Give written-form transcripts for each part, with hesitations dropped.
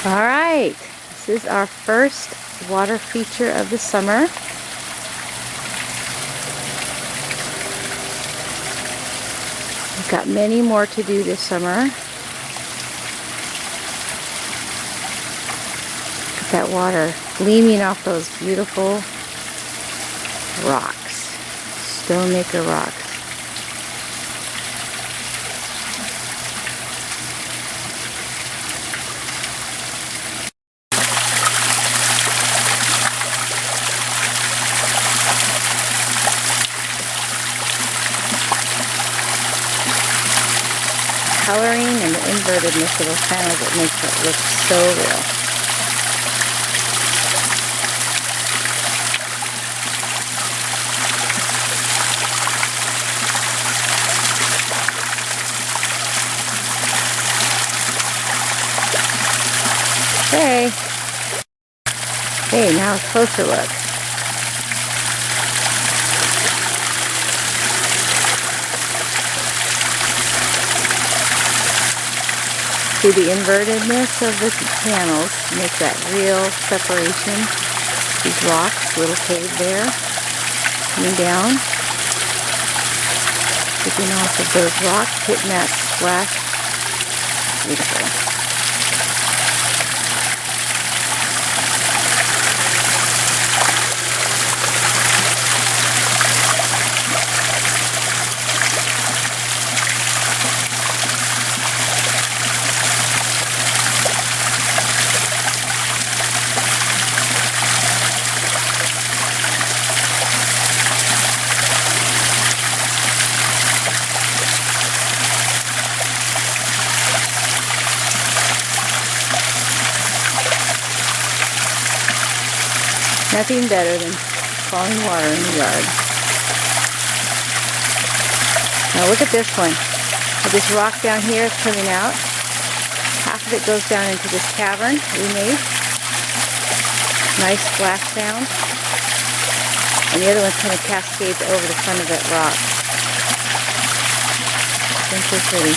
All right, this is our first water feature of the summer. We've got many more to do this summer. Look at that water gleaming off those beautiful rocks, Stonemaker rocks. Coloring and the invertedness of those panels that makes it look so real. Okay. Okay, now a closer look. See, the invertedness of the panels makes that real separation. These rocks, little cave there, coming down, sticking off of those rocks, hitting that splash. Beautiful. Nothing better than falling water in the yard. Now look at this one. With this rock down here is coming out. Half of it goes down into this cavern we made. Nice splash sound. And the other one kind of cascades over the front of that rock. So pretty.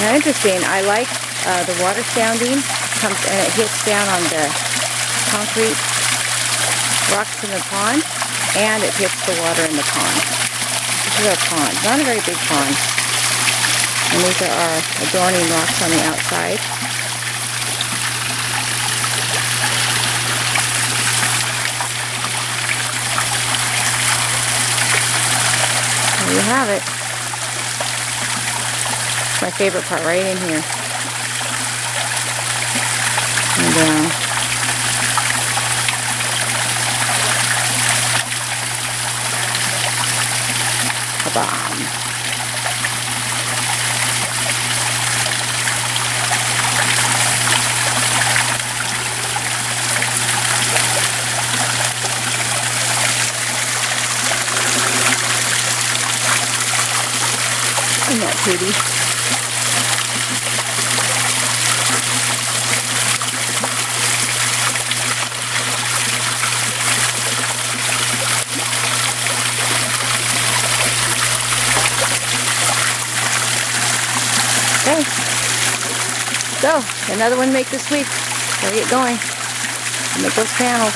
Now interesting, I like the water sounding. And it hits down on the concrete rocks in the pond, and it hits the water in the pond. This is our pond. Not a very big pond. And these are our adorning rocks on the outside. There you have it. It's my favorite part, right in here. And down. Bomb. Isn't that pretty? Okay, so another one make this week. Gotta get going. Make those panels.